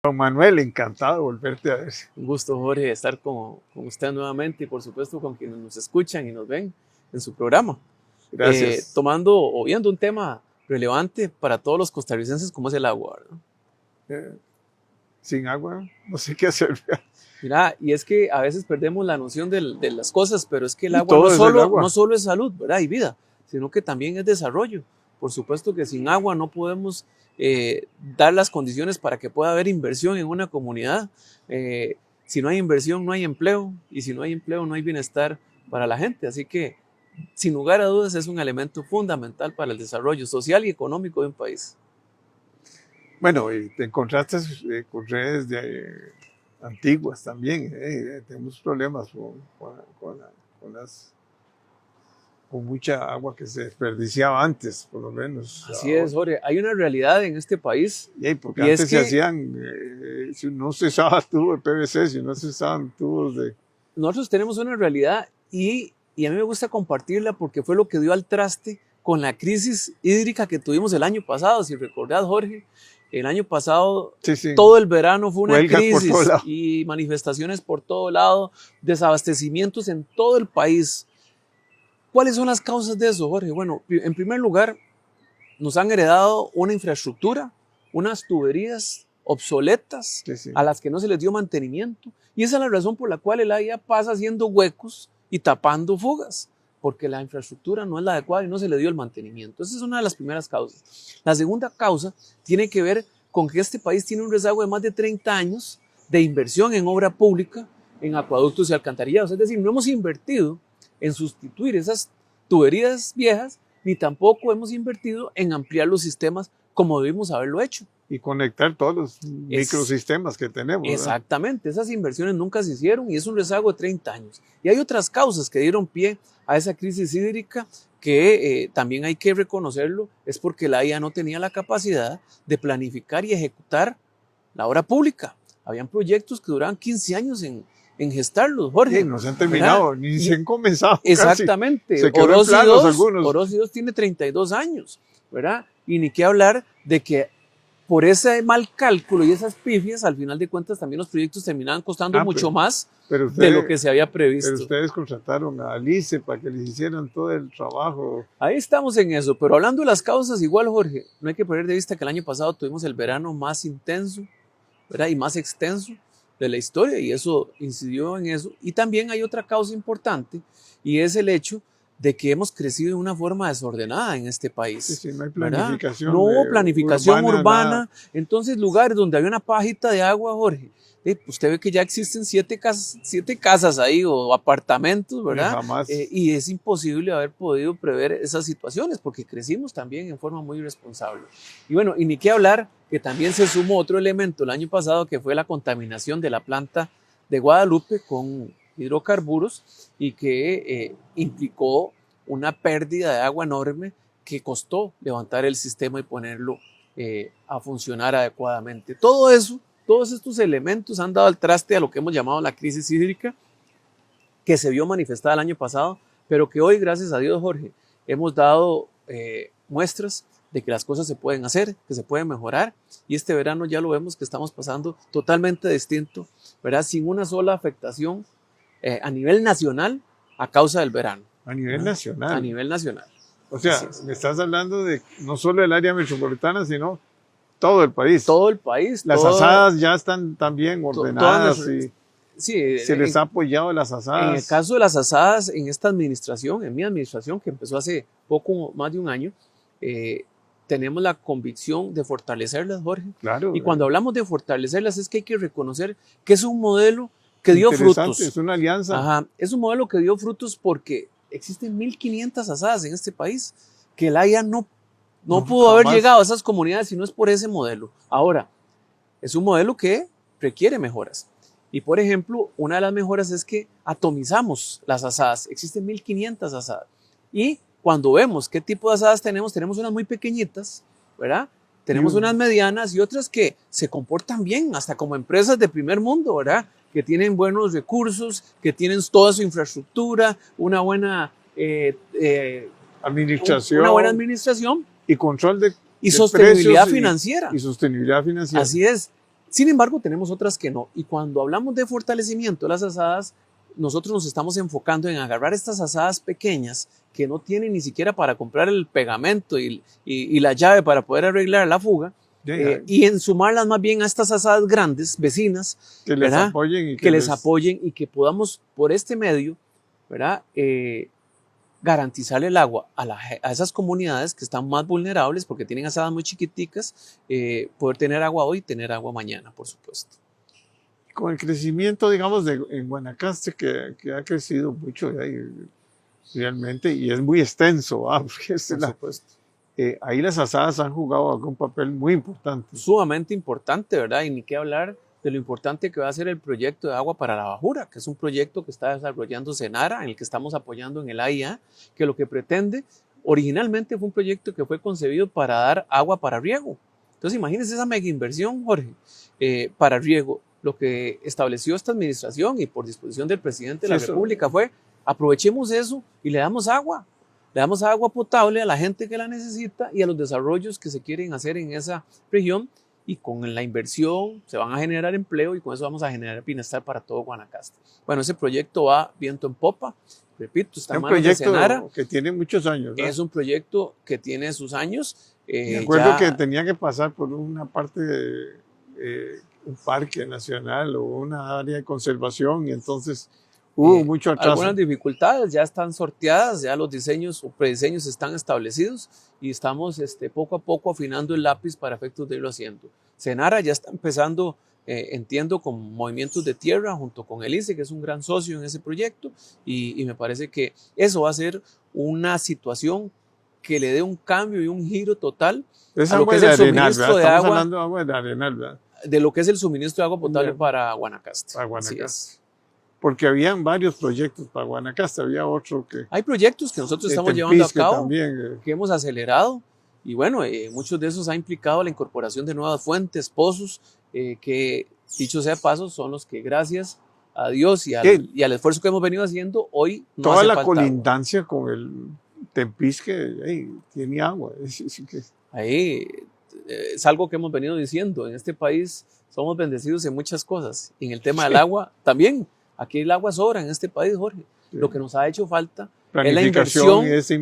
Don Manuel, encantado de volverte a ver. Un gusto, Jorge, estar con usted nuevamente y por supuesto con quienes nos escuchan y nos ven en su programa. Gracias. Tomando o viendo un tema relevante para todos los costarricenses como es el agua, ¿verdad? Sin agua no sé qué hacer. Mira, y es que a veces perdemos la noción de las cosas, pero es que el Y agua, todo es el agua. no solo es salud, ¿verdad? Y vida, sino que también es desarrollo. Por supuesto que sin agua no podemos dar las condiciones para que pueda haber inversión en una comunidad. Si no hay inversión, no hay empleo, y si no hay empleo, no hay bienestar para la gente. Así que, sin lugar a dudas, es un elemento fundamental para el desarrollo social y económico de un país. Bueno, y te encontraste con redes antiguas también. Tenemos problemas con mucha agua que se desperdiciaba antes, por lo menos. Así es, Jorge. Hay una realidad en este país. Porque antes se hacían, si no se usaba tubo de PVC, si no se usaban tubos de... Nosotros tenemos una realidad y a mí me gusta compartirla porque fue lo que dio al traste con la crisis hídrica que tuvimos el año pasado. Si recordás, Jorge, el año pasado todo el verano fue una crisis y manifestaciones por todo lado, desabastecimientos en todo el país. ¿Cuáles son las causas de eso, Jorge? Bueno, en primer lugar, nos han heredado una infraestructura, unas tuberías obsoletas a las que no se les dio mantenimiento. Y esa es la razón por la cual el AIA pasa haciendo huecos y tapando fugas, porque la infraestructura no es la adecuada y no se le dio el mantenimiento. Esa es una de las primeras causas. La segunda causa tiene que ver con que este país tiene un rezago de más de 30 años de inversión en obra pública, en acueductos y alcantarillados. Es decir, no hemos invertido en sustituir esas tuberías viejas, ni tampoco hemos invertido en ampliar los sistemas como debimos haberlo hecho. Y conectar todos los microsistemas que tenemos. Exactamente, esas inversiones nunca se hicieron y es un rezago de 30 años. Y hay otras causas que dieron pie a esa crisis hídrica que también hay que reconocerlo, es porque la AIA no tenía la capacidad de planificar y ejecutar la obra pública. Habían proyectos que duraban 15 años en gestarlos, Jorge. Sí, no se han terminado, ¿verdad? Ni se han comenzado. Exactamente. Se quedó en planos algunos. Orosi 2 tiene 32 años, ¿verdad? Y ni qué hablar de que por ese mal cálculo y esas pifias, al final de cuentas también los proyectos terminaban costando mucho más de lo que se había previsto. Pero ustedes contrataron a Alice para que les hicieran todo el trabajo. Ahí estamos en eso, pero hablando de las causas, igual, Jorge, no hay que perder de vista que el año pasado tuvimos el verano más intenso, ¿verdad? Y más extenso de la historia, y eso incidió en eso. Y también hay otra causa importante, y es el hecho de que hemos crecido de una forma desordenada en este país. Sí, no hay planificación. No hubo planificación urbana. Entonces, lugares donde había una pajita de agua, Jorge, usted ve que ya existen 7 casas ahí o apartamentos, ¿verdad? Y es imposible haber podido prever esas situaciones porque crecimos también en forma muy irresponsable. Y bueno, y ni qué hablar que también se sumó otro elemento el año pasado que fue la contaminación de la planta de Guadalupe con hidrocarburos y que implicó una pérdida de agua enorme que costó levantar el sistema y ponerlo a funcionar adecuadamente. Todo eso, todos estos elementos han dado al traste a lo que hemos llamado la crisis hídrica, que se vio manifestada el año pasado, pero que hoy, gracias a Dios, Jorge, hemos dado muestras de que las cosas se pueden hacer, que se pueden mejorar, y este verano ya lo vemos que estamos pasando totalmente distinto, ¿verdad? Sin una sola afectación a nivel nacional a causa del verano. A nivel nacional. A nivel nacional. O sea, me estás hablando de no solo el área metropolitana, sino todo el país. Todo el país. Las asadas ya están también ordenadas sí, se les ha apoyado las asadas. En el caso de las asadas, en esta administración, en mi administración, que empezó hace poco más de un año, tenemos la convicción de fortalecerlas, Jorge. Claro. Y cuando hablamos de fortalecerlas es que hay que reconocer que es un modelo que dio frutos. Es una alianza. Ajá, es un modelo que dio frutos porque existen 1.500 asadas en este país que el AIA no pudo haber llegado a esas comunidades si no es por ese modelo. Ahora, es un modelo que requiere mejoras. Y por ejemplo, una de las mejoras es que atomizamos las asadas. Existen 1.500 asadas. Y cuando vemos qué tipo de asadas tenemos unas muy pequeñitas, ¿verdad? Tenemos unas medianas y otras que se comportan bien, hasta como empresas de primer mundo, ¿verdad? Que tienen buenos recursos, que tienen toda su infraestructura, una buena administración y control de sostenibilidad financiera. Y sostenibilidad financiera. Así es. Sin embargo, tenemos otras que no. Y cuando hablamos de fortalecimiento de las azadas, nosotros nos estamos enfocando en agarrar estas azadas pequeñas que no tienen ni siquiera para comprar el pegamento y la llave para poder arreglar la fuga, y en sumarlas más bien a estas azadas grandes, vecinas, que les apoyen y que les apoyen y que podamos por este medio, ¿verdad? Garantizarle el agua a esas comunidades que están más vulnerables porque tienen azadas muy chiquiticas, poder tener agua hoy y tener agua mañana, por supuesto. Con el crecimiento, digamos, en Guanacaste, que ha crecido mucho realmente, y es muy extenso, porque por supuesto. Ahí las azadas han jugado algún papel muy importante. Sumamente importante, ¿verdad? Y ni qué hablar de lo importante que va a ser el proyecto de agua para la Bajura, que es un proyecto que está desarrollando Senara, en el que estamos apoyando en el AIA, que lo que pretende, originalmente fue un proyecto que fue concebido para dar agua para riego. Entonces imagínense esa mega inversión, Jorge, para riego. Lo que estableció esta administración y por disposición del presidente de la República fue aprovechemos eso y le damos agua. Le damos agua potable a la gente que la necesita y a los desarrollos que se quieren hacer en esa región, y con la inversión se van a generar empleo y con eso vamos a generar bienestar para todo Guanacaste. Bueno, ese proyecto va viento en popa, repito, está en manos de Senara. Es un proyecto que tiene muchos años, ¿verdad? Es un proyecto que tiene sus años. Me acuerdo que tenía que pasar por una parte de un parque nacional o una área de conservación, y entonces hubo mucho atraso. Algunas dificultades ya están sorteadas, ya los diseños o prediseños están establecidos y estamos poco a poco afinando el lápiz para efectos de irlo haciendo. Senara ya está empezando, entiendo, con movimientos de tierra junto con el ICE, que es un gran socio en ese proyecto, y me parece que eso va a ser una situación que le dé un cambio y un giro total a lo que es el suministro de agua. Estamos hablando de agua de Arenal, ¿verdad? De lo que es el suministro de agua potable para Guanacaste. Para Guanacaste. Porque habían varios proyectos para Guanacaste, había otro que... Hay proyectos que nosotros estamos llevando a cabo, también, que hemos acelerado, y bueno, muchos de esos ha implicado la incorporación de nuevas fuentes, pozos, que dicho sea paso, son los que gracias a Dios y al esfuerzo que hemos venido haciendo, hoy no toda hace la falta colindancia agua con el Tempisque, tiene agua. Ahí es algo que hemos venido diciendo, en este país somos bendecidos en muchas cosas, y en el tema del agua también. Aquí el agua sobra en este país, Jorge. Sí. Lo que nos ha hecho falta es la inversión, esa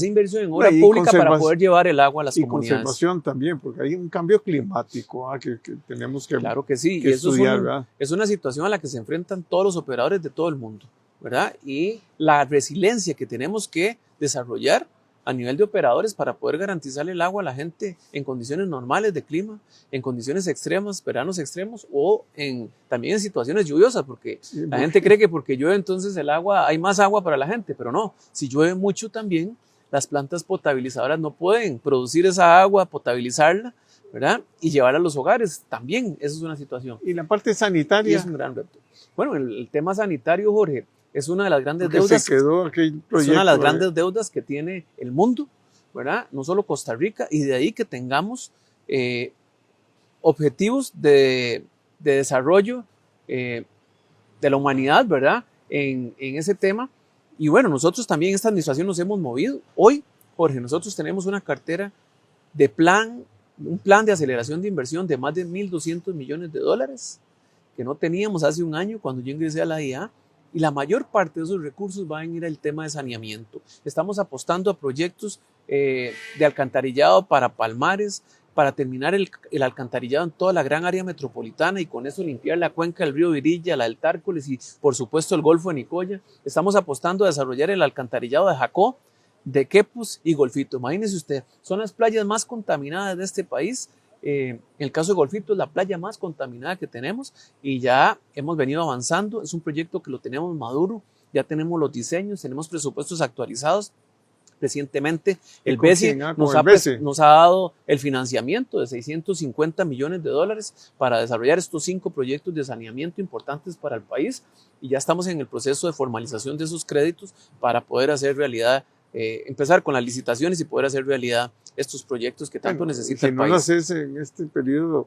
inversión en obra pública para poder llevar el agua a las comunidades. Y conservación también, porque hay un cambio climático que tenemos que Claro que sí, que y eso estudiar, es una situación a la que se enfrentan todos los operadores de todo el mundo, ¿verdad? Y la resiliencia que tenemos que desarrollar a nivel de operadores para poder garantizarle el agua a la gente en condiciones normales de clima, en condiciones extremas, veranos extremos, o también en situaciones lluviosas, porque la gente cree que porque llueve entonces hay más agua para la gente, pero no, si llueve mucho también, las plantas potabilizadoras no pueden producir esa agua, potabilizarla, ¿verdad? Y llevarla a los hogares, también, esa es una situación. Y la parte sanitaria. Y es un gran reto. Bueno, el tema sanitario, Jorge, es una de las grandes deudas. Es una de las grandes deudas que tiene el mundo, ¿verdad? No solo Costa Rica, y de ahí que tengamos objetivos de desarrollo de la humanidad, ¿verdad? En ese tema. Y bueno, nosotros también en esta administración nos hemos movido. Hoy, Jorge, nosotros tenemos una cartera de un plan de aceleración de inversión de más de $1.200 millones, que no teníamos hace un año cuando yo ingresé a la IA. Y la mayor parte de esos recursos van a ir al tema de saneamiento. Estamos apostando a proyectos de alcantarillado para Palmares, para terminar el alcantarillado en toda la gran área metropolitana y con eso limpiar la cuenca del río Virilla, la del Tárcoles y por supuesto el Golfo de Nicoya. Estamos apostando a desarrollar el alcantarillado de Jacó, de Quepos y Golfito. Imagínese usted, son las playas más contaminadas de este país. En el caso de Golfito es la playa más contaminada que tenemos y ya hemos venido avanzando. Es un proyecto que lo tenemos maduro, ya tenemos los diseños, tenemos presupuestos actualizados. Recientemente el BESI nos ha dado el financiamiento de $650 millones para desarrollar estos 5 proyectos de saneamiento importantes para el país, y ya estamos en el proceso de formalización de esos créditos para poder hacer realidad, empezar con las licitaciones y poder hacer realidad estos proyectos que tanto necesita el país. Si no lo haces en este periodo,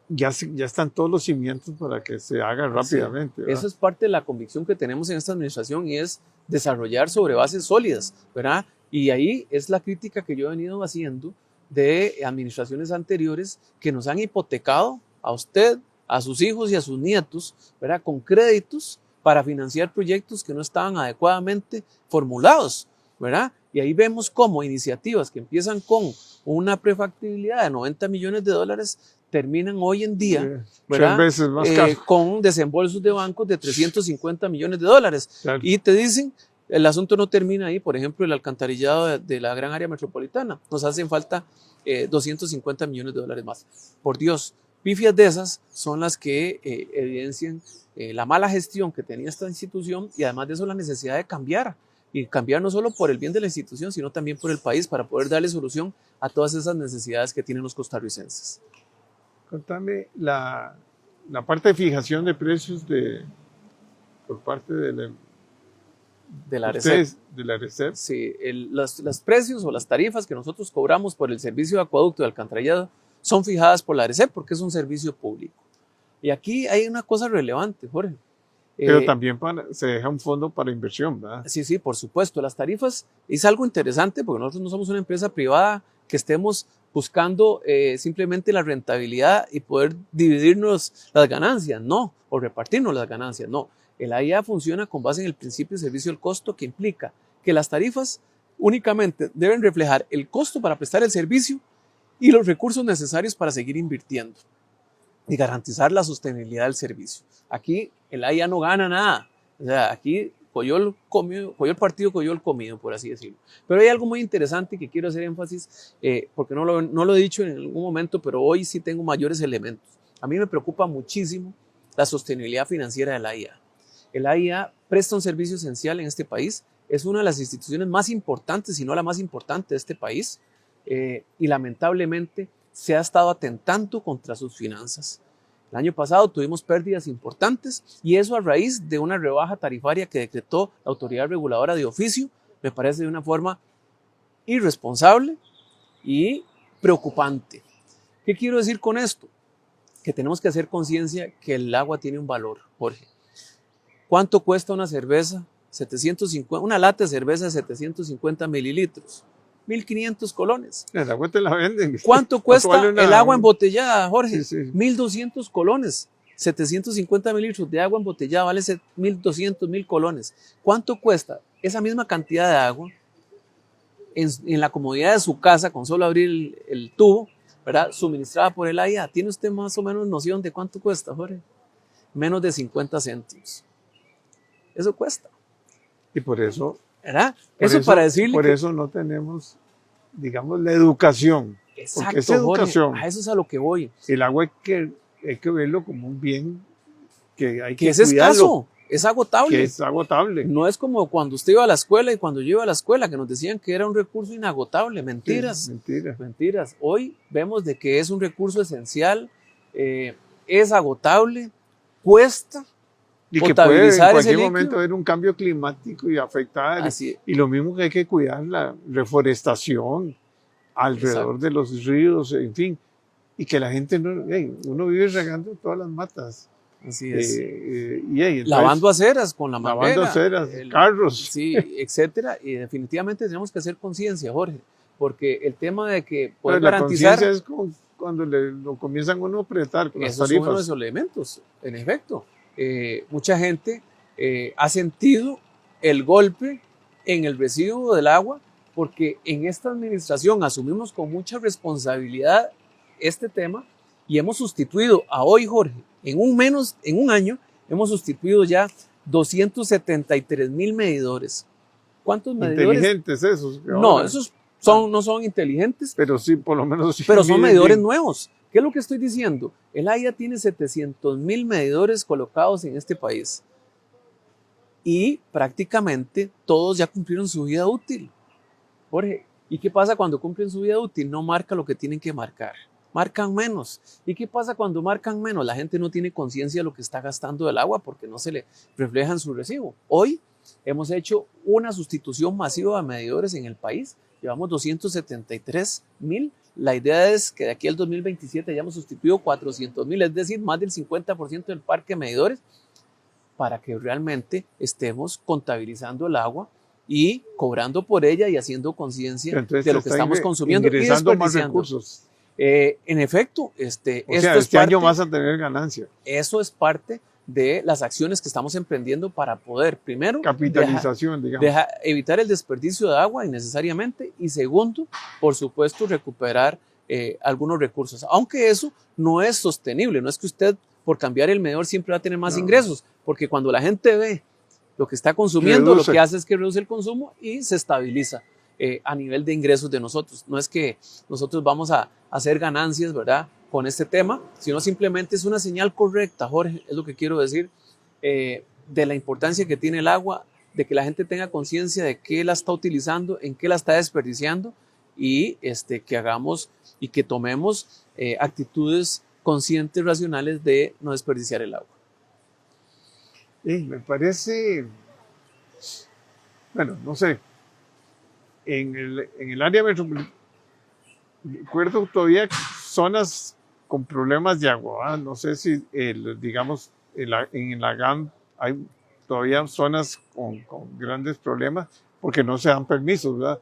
ya están todos los cimientos para que se haga rápidamente. Sí, eso es parte de la convicción que tenemos en esta administración, y es desarrollar sobre bases sólidas, ¿verdad? Y ahí es la crítica que yo he venido haciendo de administraciones anteriores que nos han hipotecado a usted, a sus hijos y a sus nietos, ¿verdad?, con créditos para financiar proyectos que no estaban adecuadamente formulados, ¿verdad? Y ahí vemos cómo iniciativas que empiezan con una prefactibilidad de $90 millones terminan hoy en día, ¿verdad?, 3 veces más caro, con desembolsos de bancos de $350 millones. claro. Y te dicen, el asunto no termina ahí. Por ejemplo, el alcantarillado de la gran área metropolitana, nos hacen falta $250 millones más. Por Dios, pifias de esas son las que evidencian la mala gestión que tenía esta institución, y además de eso la necesidad de cambiar, y cambiar no solo por el bien de la institución, sino también por el país, para poder darle solución a todas esas necesidades que tienen los costarricenses. Contame la parte de fijación de precios por parte de la RECEP. De la RECEP. Sí, los precios o las tarifas que nosotros cobramos por el servicio de acueducto y alcantarillado son fijadas por la RECEP porque es un servicio público. Y aquí hay una cosa relevante, Jorge. Pero también se deja un fondo para inversión, ¿verdad? Sí, sí, por supuesto. Las tarifas es algo interesante porque nosotros no somos una empresa privada que estemos buscando simplemente la rentabilidad y poder dividirnos las ganancias, no, o repartirnos las ganancias, no. El AIA funciona con base en el principio de servicio del costo, que implica que las tarifas únicamente deben reflejar el costo para prestar el servicio y los recursos necesarios para seguir invirtiendo y garantizar la sostenibilidad del servicio. Aquí el AIA no gana nada. O sea, aquí cogió el partido, cogió el comido, por así decirlo. Pero hay algo muy interesante que quiero hacer énfasis, porque no lo he dicho en algún momento, pero hoy sí tengo mayores elementos. A mí me preocupa muchísimo la sostenibilidad financiera del AIA. El AIA presta un servicio esencial en este país, es una de las instituciones más importantes, si no la más importante de este país, y lamentablemente se ha estado atentando contra sus finanzas. El año pasado tuvimos pérdidas importantes, y eso a raíz de una rebaja tarifaria que decretó la autoridad reguladora de oficio. Me parece de una forma irresponsable y preocupante. ¿Qué quiero decir con esto? Que tenemos que hacer conciencia que el agua tiene un valor, Jorge. ¿Cuánto cuesta una cerveza? Una lata de cerveza de 750 mililitros. 1.500 colones. El agua te la venden. ¿Cuánto cuesta el agua embotellada, Jorge? Sí, sí. 1.200 colones. 750 mililitros de agua embotellada vale 1.200, 1.000 colones. ¿Cuánto cuesta esa misma cantidad de agua en la comodidad de su casa, con solo abrir el tubo, ¿verdad?, suministrada por el AIA? ¿Tiene usted más o menos noción de cuánto cuesta, Jorge? Menos de 50 céntimos. Eso cuesta. Y por eso, ¿verdad? Eso para decirle. Por eso no tenemos, digamos, la educación. Exacto, porque esa educación. Jorge, a eso es a lo que voy. El agua hay que verlo como un bien que hay que es cuidarlo. Escaso, es agotable. Que es agotable. No es como cuando usted iba a la escuela y cuando yo iba a la escuela que nos decían que era un recurso inagotable. Mentiras. Sí, mentiras. Hoy vemos de que es un recurso esencial, es agotable, cuesta. Y que puede en cualquier momento haber un cambio climático y afectar. Y lo mismo que hay que cuidar la reforestación alrededor de los ríos, en fin. Y que la gente uno vive regando todas las matas. Así es. Entonces, lavando aceras con la manguera. Lavando aceras, carros. Sí, etcétera. Y definitivamente tenemos que hacer conciencia, Jorge. Porque el tema de que poder garantizar. La conciencia es cuando lo comienzan uno a apretar con las tarifas. Esos son uno de esos elementos, en efecto. Mucha gente ha sentido el golpe en el residuo del agua, porque en esta administración asumimos con mucha responsabilidad este tema y hemos sustituido a hoy, Jorge, en un año, hemos sustituido ya 273,000 medidores. ¿Cuántos medidores? Inteligentes esos. No, esos no son inteligentes. Pero sí, por lo menos. Sí, pero son medidores nuevos. ¿Qué es lo que estoy diciendo? El AIA tiene 700,000 medidores colocados en este país y prácticamente todos ya cumplieron su vida útil. Jorge, ¿y qué pasa cuando cumplen su vida útil? No marca lo que tienen que marcar, marcan menos. ¿Y qué pasa cuando marcan menos? La gente no tiene conciencia de lo que está gastando del agua porque no se le refleja en su recibo. Hoy hemos hecho una sustitución masiva de medidores en el país, llevamos 273,000. La idea es que de aquí al 2027 hayamos sustituido 400,000, es decir, más del 50% del parque de medidores, para que realmente estemos contabilizando el agua y cobrando por ella y haciendo conciencia de lo que estamos consumiendo ingresando más recursos. En efecto, este año vas a tener ganancia. Eso es parte de las acciones que estamos emprendiendo para poder, primero, capitalización, evitar el desperdicio de agua innecesariamente, y segundo, por supuesto, recuperar algunos recursos. Aunque eso no es sostenible, no es que usted por cambiar el medidor siempre va a tener más ingresos, porque cuando la gente ve lo que está consumiendo, lo que hace es que reduce el consumo y se estabiliza a nivel de ingresos de nosotros. No es que nosotros vamos a hacer ganancias, ¿verdad?, con este tema, sino simplemente es una señal correcta, Jorge, es lo que quiero decir, de la importancia que tiene el agua, de que la gente tenga conciencia de qué la está utilizando, en qué la está desperdiciando, y que hagamos y que tomemos actitudes conscientes, racionales de no desperdiciar el agua. Me parece, bueno, no sé, en el área metropolitana, recuerdo todavía zonas con problemas de agua, no sé si, digamos, en la GAM hay todavía zonas con grandes problemas porque no se dan permisos, ¿verdad?,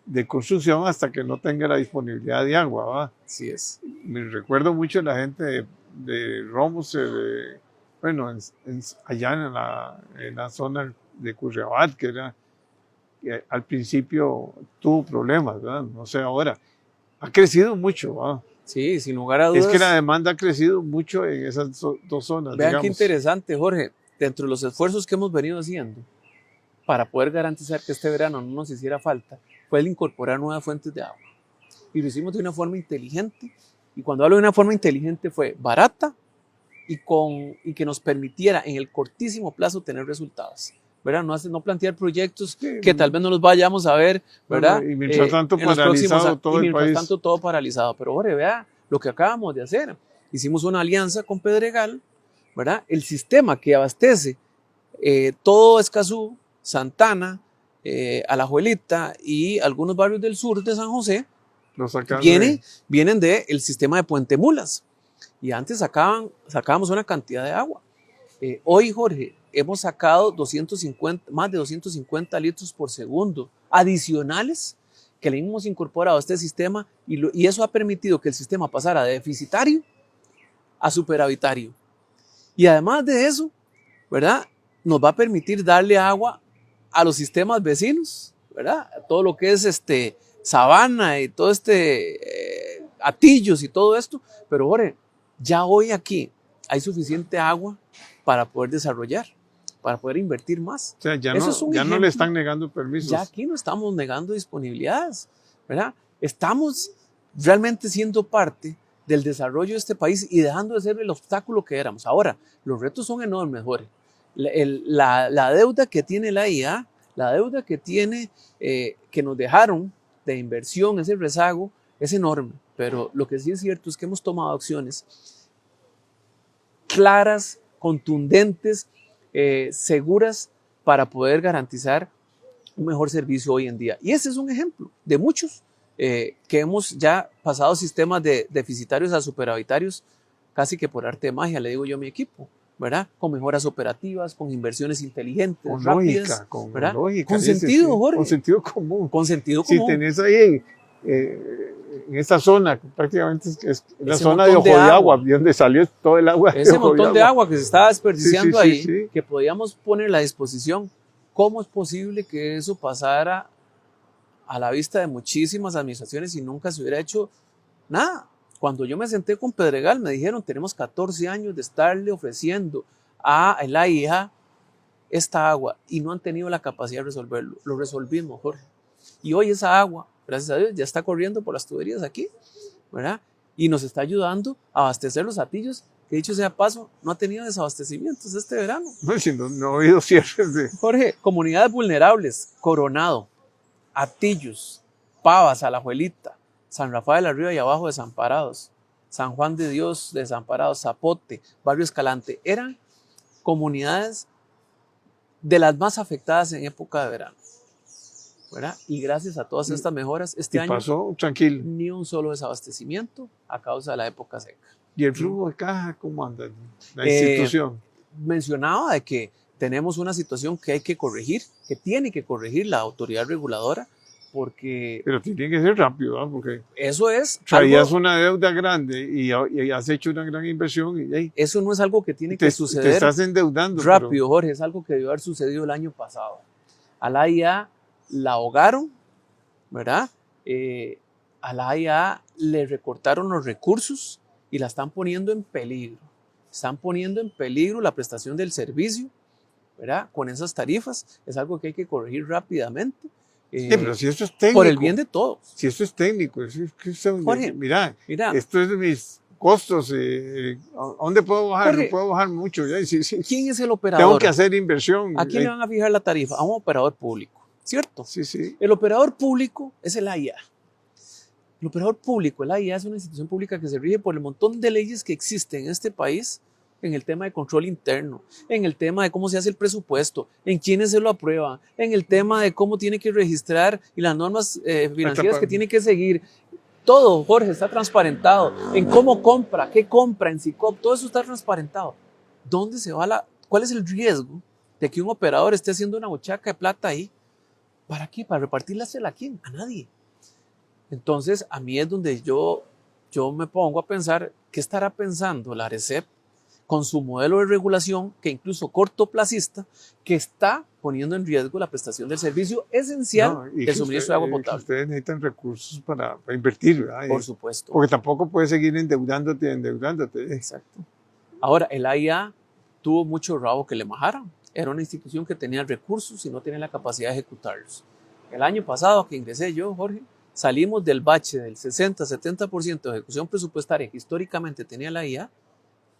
de construcción hasta que no tenga la disponibilidad de agua, ¿verdad? Así es. Me recuerdo mucho la gente de Romos, bueno, allá en la zona de Curriabat, que al principio tuvo problemas, ¿verdad? No sé ahora. Ha crecido mucho, ¿verdad? Sí, sin lugar a dudas. Es que la demanda ha crecido mucho en esas dos zonas. Vean qué interesante, Jorge. Dentro de los esfuerzos que hemos venido haciendo para poder garantizar que este verano no nos hiciera falta, fue el incorporar nuevas fuentes de agua. Y lo hicimos de una forma inteligente. Y cuando hablo de una forma inteligente, fue barata y que nos permitiera en el cortísimo plazo tener resultados, ¿verdad? No plantear proyectos que tal vez no los vayamos a ver, ¿verdad? Y mientras tanto paralizado todo el país. Mientras tanto todo paralizado. Pero Jorge, vea lo que acabamos de hacer. Hicimos una alianza con Pedregal, ¿verdad? El sistema que abastece todo Escazú, Santana, Alajuelita y algunos barrios del sur de San José vienen del sistema de Puente Mulas. Y antes sacábamos una cantidad de agua. Hoy, Jorge, hemos sacado más de 250 litros por segundo adicionales que le hemos incorporado a este sistema, y eso ha permitido que el sistema pasara de deficitario a superavitario. Y además de eso, ¿verdad?, nos va a permitir darle agua a los sistemas vecinos, ¿verdad? Todo lo que es Sabana y todo Atillos y todo esto. Pero Jorge, ya hoy aquí hay suficiente agua para poder desarrollar, para poder invertir más. O sea, ya no le están negando permisos. Ya aquí no estamos negando disponibilidades, ¿verdad? Estamos realmente siendo parte del desarrollo de este país y dejando de ser el obstáculo que éramos. Ahora, los retos son enormes, Jorge. La deuda que tiene la IA, la deuda que tiene, que nos dejaron de inversión, ese rezago, es enorme. Pero lo que sí es cierto es que hemos tomado acciones claras, contundentes, seguras, para poder garantizar un mejor servicio hoy en día. Y ese es un ejemplo de muchos que hemos ya pasado sistemas de deficitarios a superavitarios casi que por arte de magia, le digo yo a mi equipo, ¿verdad? Con mejoras operativas, con inversiones inteligentes, con rápidas, lógica, con sentido, Jorge. Con sentido común. Con sentido común. Si tenés ahí en esta zona, prácticamente es la zona de Ojo de Agua, de donde salió todo el agua. Ese montón de agua que se estaba desperdiciando ahí, que podíamos poner a disposición. ¿Cómo es posible que eso pasara a la vista de muchísimas administraciones y nunca se hubiera hecho nada? Cuando yo me senté con Pedregal, me dijeron, tenemos 14 años de estarle ofreciendo a la IA esta agua y no han tenido la capacidad de resolverlo. Lo resolvimos, Jorge. Y hoy esa agua, gracias a Dios, ya está corriendo por las tuberías aquí, ¿verdad? Y nos está ayudando a abastecer los Atillos, que dicho sea paso, no ha tenido desabastecimientos este verano. No ha habido cierres de... Jorge, comunidades vulnerables, Coronado, Atillos, Pavas, Alajuelita, San Rafael arriba y abajo Desamparados, San Juan de Dios Desamparados, Zapote, Barrio Escalante, eran comunidades de las más afectadas en época de verano, ¿verdad? Y gracias a todas estas mejoras, este año pasó tranquilo. Ni un solo desabastecimiento a causa de la época seca. ¿Y el flujo de caja cómo anda la institución? Mencionaba de que tenemos una situación que hay que corregir, que tiene que corregir la autoridad reguladora, porque... Pero tiene que ser rápido, ¿no? Porque eso es... traías una deuda grande y has hecho una gran inversión. Eso no es algo que tiene que suceder. Te estás endeudando. Rápido, Jorge, es algo que debió haber sucedido el año pasado. A la AIA la ahogaron, ¿verdad? A la AIA le recortaron los recursos y la están poniendo en peligro. Están poniendo en peligro la prestación del servicio, ¿verdad? Con esas tarifas. Es algo que hay que corregir rápidamente. Sí, pero si esto es técnico. Por el bien de todos. Si esto es técnico. Jorge, mira, esto es de mis costos. ¿Dónde puedo bajar? Jorge, no puedo bajar mucho. ¿Quién es el operador? Tengo que hacer inversión. ¿A quién le van a fijar la tarifa? A un operador público, ¿cierto? Sí, sí. El operador público es el AIA. El operador público, el AIA, es una institución pública que se rige por el montón de leyes que existen en este país en el tema de control interno, en el tema de cómo se hace el presupuesto, en quiénes se lo aprueban, en el tema de cómo tiene que registrar y las normas financieras que tiene que seguir. Todo, Jorge, está transparentado. En cómo compra, qué compra, en SICOP, todo eso está transparentado. ¿Dónde se va cuál es el riesgo de que un operador esté haciendo una bochaca de plata ahí? ¿Para qué? ¿Para repartirla a quién? A nadie. Entonces, a mí es donde yo me pongo a pensar, ¿qué estará pensando la ARECEP con su modelo de regulación, que incluso cortoplacista, que está poniendo en riesgo la prestación del servicio esencial del suministro de agua potable? Ustedes necesitan recursos para invertir, ¿verdad? Por supuesto. Porque tampoco puedes seguir endeudándote. Exacto. Ahora, el AIA tuvo mucho rabo que le majaran. Era una institución que tenía recursos y no tenía la capacidad de ejecutarlos. El año pasado que ingresé yo, Jorge, salimos del bache del 60-70% de ejecución presupuestaria que históricamente tenía la IA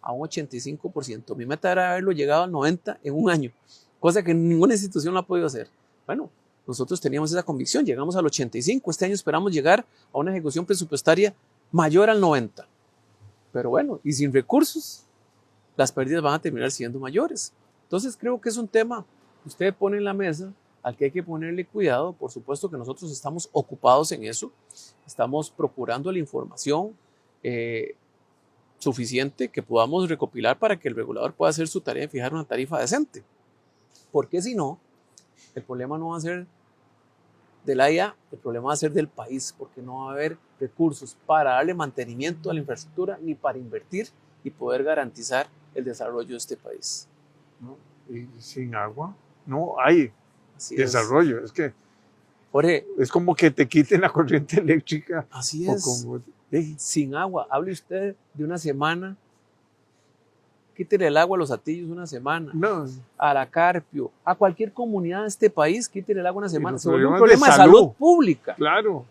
a un 85%. Mi meta era haberlo llegado al 90% en un año, cosa que ninguna institución lo ha podido hacer. Bueno, nosotros teníamos esa convicción, llegamos al 85%, este año esperamos llegar a una ejecución presupuestaria mayor al 90%. Pero bueno, y sin recursos, las pérdidas van a terminar siendo mayores. Entonces creo que es un tema que usted pone en la mesa, al que hay que ponerle cuidado. Por supuesto que nosotros estamos ocupados en eso, estamos procurando la información suficiente que podamos recopilar para que el regulador pueda hacer su tarea de fijar una tarifa decente. Porque si no, el problema no va a ser del AIA, el problema va a ser del país, porque no va a haber recursos para darle mantenimiento a la infraestructura ni para invertir y poder garantizar el desarrollo de este país. ¿No? Y sin agua no hay desarrollo. Es que Jorge, es como que te quiten la corriente eléctrica. Así es. Sin agua. Hable usted de una semana. Quítele el agua a los Hatillos una semana. No. A la Carpio. A cualquier comunidad de este país, quítele el agua una semana. Se vuelve un problema de salud pública. Claro.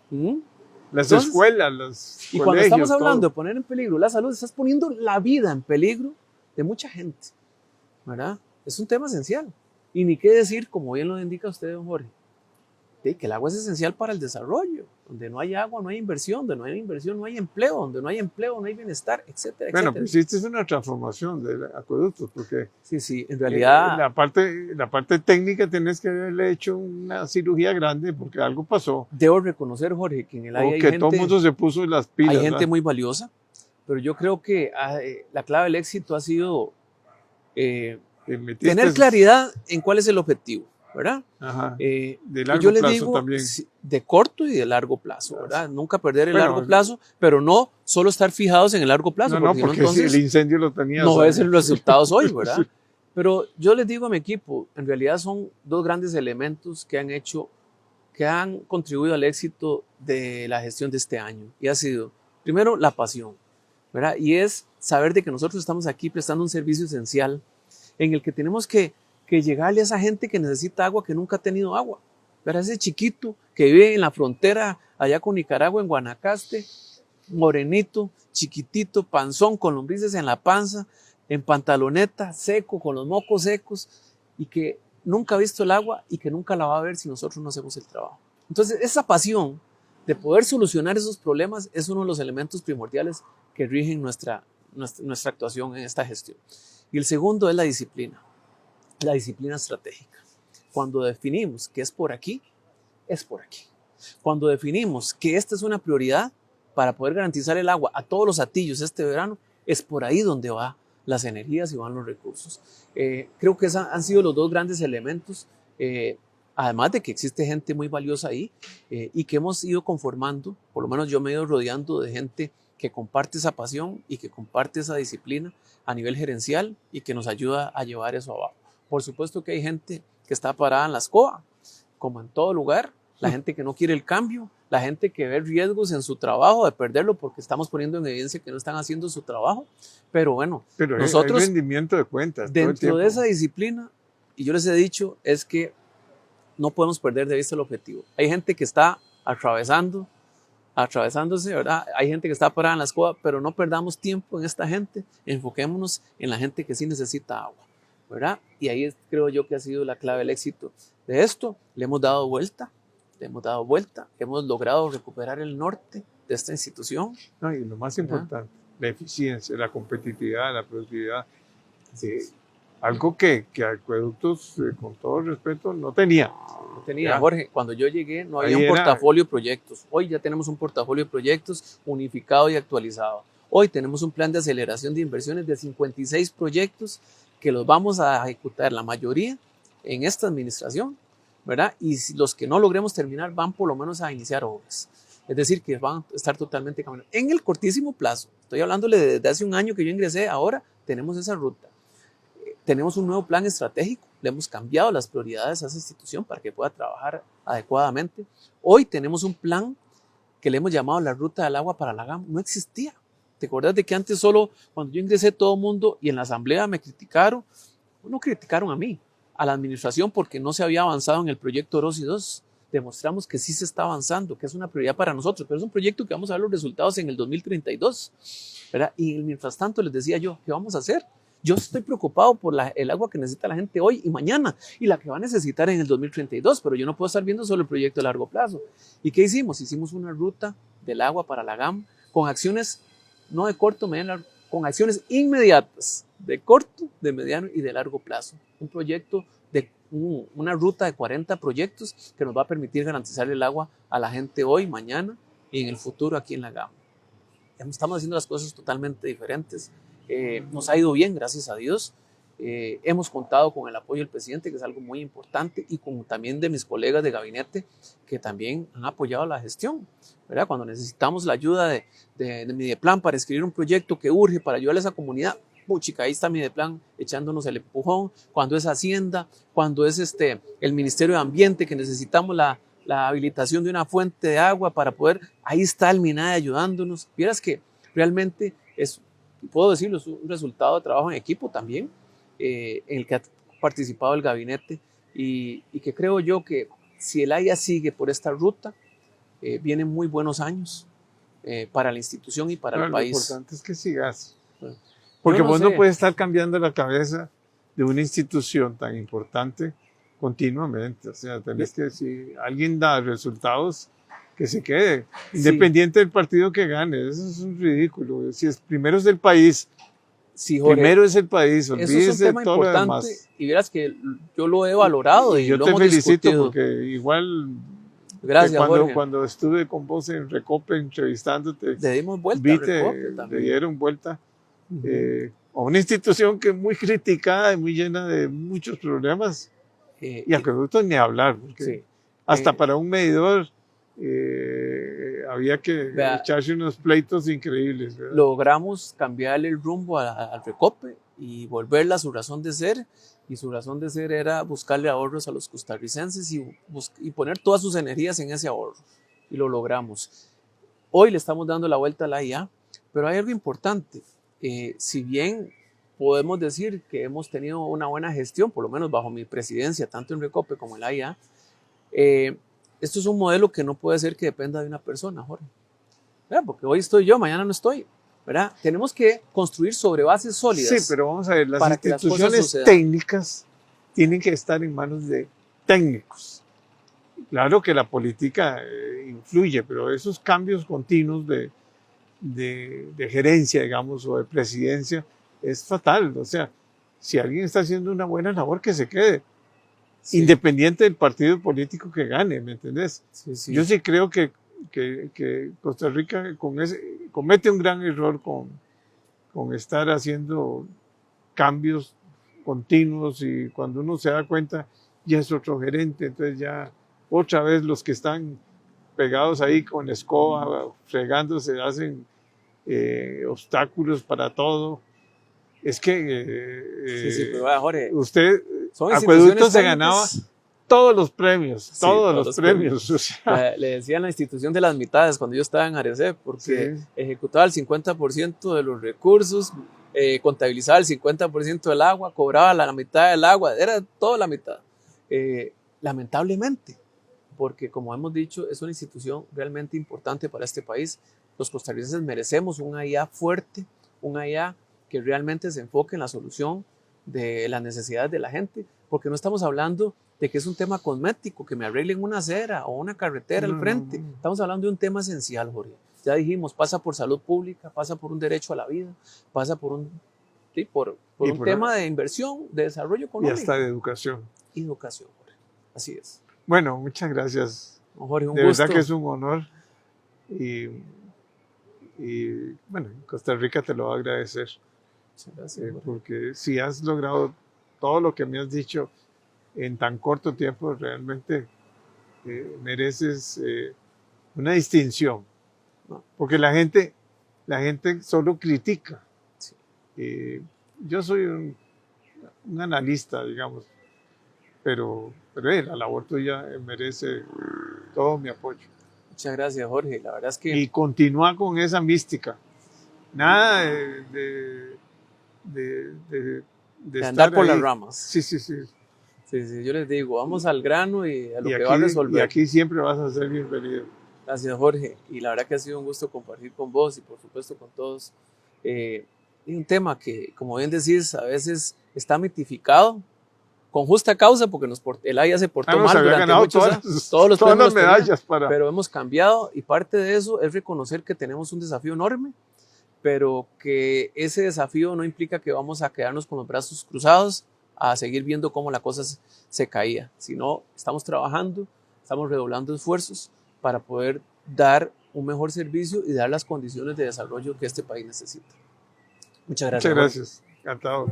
Las escuelas, los y cuando estamos hablando de poner en peligro la salud, estás poniendo la vida en peligro de mucha gente, ¿verdad? Es un tema esencial. Y ni qué decir, como bien lo indica usted, don Jorge, de que el agua es esencial para el desarrollo. Donde no hay agua, no hay inversión. Donde no hay inversión, no hay empleo. Donde no hay empleo, no hay bienestar, etcétera, etcétera. Bueno, pues hiciste una transformación del acueducto, porque sí, en realidad la parte técnica tenés que haberle hecho una cirugía grande porque algo pasó. Debo reconocer, Jorge, que en el área hay gente, todo el mundo se puso las pilas. Hay gente muy valiosa, pero yo creo que la clave del éxito ha sido tener claridad en cuál es el objetivo, ¿verdad? Ajá. De largo yo les plazo digo, también. De corto y de largo plazo, ¿verdad? Nunca perder el largo plazo, pero no solo estar fijados en el largo plazo. Porque entonces si el incendio lo tenía. No ves los resultados hoy, ¿verdad? Pero yo les digo a mi equipo, en realidad son dos grandes elementos que han contribuido al éxito de la gestión de este año. Y ha sido, primero, la pasión, ¿verdad? Y es saber de que nosotros estamos aquí prestando un servicio esencial en el que tenemos que llegarle a esa gente que necesita agua, que nunca ha tenido agua. Pero ese chiquito que vive en la frontera allá con Nicaragua, en Guanacaste, morenito, chiquitito, panzón, con lombrices en la panza, en pantaloneta, seco, con los mocos secos, y que nunca ha visto el agua y que nunca la va a ver si nosotros no hacemos el trabajo. Entonces, esa pasión de poder solucionar esos problemas es uno de los elementos primordiales que rigen nuestra actuación en esta gestión. Y el segundo es la disciplina estratégica. Cuando definimos que es por aquí, es por aquí. Cuando definimos que esta es una prioridad para poder garantizar el agua a todos los Hatillos este verano, es por ahí donde van las energías y van los recursos. Creo que esos han sido los dos grandes elementos. Además de que existe gente muy valiosa ahí y que hemos ido conformando, por lo menos yo me he ido rodeando de gente que comparte esa pasión y que comparte esa disciplina a nivel gerencial y que nos ayuda a llevar eso abajo. Por supuesto que hay gente que está parada en la escoba, como en todo lugar, la gente que no quiere el cambio, la gente que ve riesgos en su trabajo de perderlo porque estamos poniendo en evidencia que no están haciendo su trabajo, pero bueno, nosotros hay rendimiento de cuentas dentro de esa disciplina, y yo les he dicho, es que no podemos perder de vista el objetivo. Hay gente que está atravesándose, ¿verdad? Hay gente que está parada en la escoba, pero no perdamos tiempo en esta gente, enfoquémonos en la gente que sí necesita agua, ¿verdad? Y ahí creo yo que ha sido la clave del éxito de esto. Le hemos dado vuelta, hemos logrado recuperar el norte de esta institución. No, y lo más importante, la eficiencia, la competitividad, la productividad. Algo que Acueductos, con todo respeto, no tenía. Jorge, cuando yo llegué no había un portafolio de proyectos. Hoy ya tenemos un portafolio de proyectos unificado y actualizado. Hoy tenemos un plan de aceleración de inversiones de 56 proyectos que los vamos a ejecutar la mayoría en esta administración, ¿verdad? Y los que no logremos terminar van por lo menos a iniciar obras. Es decir, que van a estar totalmente caminando. En el cortísimo plazo, estoy hablándole desde hace un año que yo ingresé, ahora tenemos esa ruta. Tenemos un nuevo plan estratégico, le hemos cambiado las prioridades a esa institución para que pueda trabajar adecuadamente. Hoy tenemos un plan que le hemos llamado la Ruta del Agua para la GAM. No existía. ¿Te acuerdas de que antes solo cuando yo ingresé todo el mundo y en la asamblea me criticaron? No criticaron a mí, a la administración porque no se había avanzado en el proyecto Orosi 2. Demostramos que sí se está avanzando, que es una prioridad para nosotros, pero es un proyecto que vamos a ver los resultados en el 2032, ¿verdad? Y mientras tanto les decía yo, ¿qué vamos a hacer? Yo estoy preocupado por el agua que necesita la gente hoy y mañana y la que va a necesitar en el 2032, pero yo no puedo estar viendo solo el proyecto a largo plazo. ¿Y qué hicimos? Hicimos una ruta del agua para la GAM con acciones no de corto, mediano, con acciones inmediatas, de corto, de mediano y de largo plazo. Un proyecto una ruta de 40 proyectos que nos va a permitir garantizar el agua a la gente hoy, mañana y en el futuro aquí en la GAM. Estamos haciendo las cosas totalmente diferentes. Nos ha ido bien, gracias a Dios. Hemos contado con el apoyo del presidente, que es algo muy importante, y también de mis colegas de gabinete, que también han apoyado la gestión, ¿verdad? Cuando necesitamos la ayuda de Mideplan para escribir un proyecto que urge para ayudar a esa comunidad, puchica, ahí está Mideplan echándonos el empujón. Cuando es Hacienda, cuando es el Ministerio de Ambiente, que necesitamos la habilitación de una fuente de agua para poder, ahí está el MINAE ayudándonos. Vieras que realmente es, puedo decirlo, es un resultado de trabajo en equipo también, en el que ha participado el gabinete y que creo yo que si el AIA sigue por esta ruta, vienen muy buenos años para la institución y para el país. Lo importante es que sigas, porque vos no puedes estar cambiando la cabeza de una institución tan importante continuamente. O sea, tenés que, si alguien da resultados, que se quede, independiente del partido que gane. Eso es un ridículo. Si primero es del país, Jorge, primero es el país, olvídese de todo lo demás. Y verás que yo lo he valorado y yo lo te hemos felicito discutido. Porque igual gracias, cuando estuve con vos en Recope entrevistándote, le dimos vuelta le dieron vuelta a una institución que es muy criticada y muy llena de muchos problemas. Y Acueductos ni hablar, porque hasta para un medidor había que echarse unos pleitos increíbles, ¿verdad? Logramos cambiarle el rumbo al Recope y volverla a su razón de ser, y su razón de ser era buscarle ahorros a los costarricenses y poner todas sus energías en ese ahorro, y lo logramos. Hoy le estamos dando la vuelta a la IA, pero hay algo importante. Si bien podemos decir que hemos tenido una buena gestión, por lo menos bajo mi presidencia, tanto en Recope como en la IA, esto es un modelo que no puede ser que dependa de una persona, Jorge. ¿Verdad? Porque hoy estoy yo, mañana no estoy, ¿verdad? Tenemos que construir sobre bases sólidas. Sí, pero vamos a ver, las instituciones técnicas tienen que estar en manos de técnicos. Claro que la política influye, pero esos cambios continuos de gerencia, digamos, o de presidencia, es fatal. O sea, si alguien está haciendo una buena labor, que se quede. Sí. Independiente del partido político que gane, ¿me entendés? Sí. Yo sí creo que Costa Rica comete un gran error con estar haciendo cambios continuos, y cuando uno se da cuenta ya es otro gerente, entonces ya otra vez los que están pegados ahí con la escoba, fregándose, hacen obstáculos para todo. Es que sí, pero vaya, Jorge, usted, Acueducto se ganaba todos los premios, sí, todos los premios. O sea. Le decían la institución de las mitades cuando yo estaba en Arecep, porque ejecutaba el 50% de los recursos, contabilizaba el 50% del agua, cobraba la mitad del agua, era toda la mitad. Lamentablemente, porque como hemos dicho, es una institución realmente importante para este país. Los costarricenses merecemos un AIA fuerte, un AIA que realmente se enfoque en la solución de las necesidades de la gente, porque no estamos hablando de que es un tema cosmético, que me arreglen una acera o una carretera al frente. Estamos hablando de un tema esencial, Jorge. Ya dijimos, pasa por salud pública, pasa por un derecho a la vida, pasa por un tema de inversión, de desarrollo económico. Y hasta de educación. Y educación, Jorge. Así es. Bueno, muchas gracias. Jorge, un de gusto. verdad que es un honor. Y bueno, Costa Rica te lo va a agradecer. Muchas gracias, porque si has logrado todo lo que me has dicho en tan corto tiempo, realmente mereces una distinción. No. Porque la gente solo critica. Sí. Yo soy un analista, digamos, pero la labor tuya merece todo mi apoyo. Muchas gracias, Jorge. La verdad es que... Y continúa con esa mística. Nada de andar por ahí. las ramas. Sí. Sí, yo les digo, vamos al grano y a lo que va a resolver. Y aquí siempre vas a ser bienvenido. Gracias, Jorge. Y la verdad que ha sido un gusto compartir con vos y por supuesto con todos. Y un tema que, como bien decís, a veces está mitificado, con justa causa, porque el AIA se portó mal durante muchos años. Todas las medallas pero hemos cambiado, y parte de eso es reconocer que tenemos un desafío enorme, pero que ese desafío no implica que vamos a quedarnos con los brazos cruzados a seguir viendo cómo la cosa se caía, sino estamos trabajando, estamos redoblando esfuerzos para poder dar un mejor servicio y dar las condiciones de desarrollo que este país necesita. Muchas gracias. Muchas gracias. Encantado.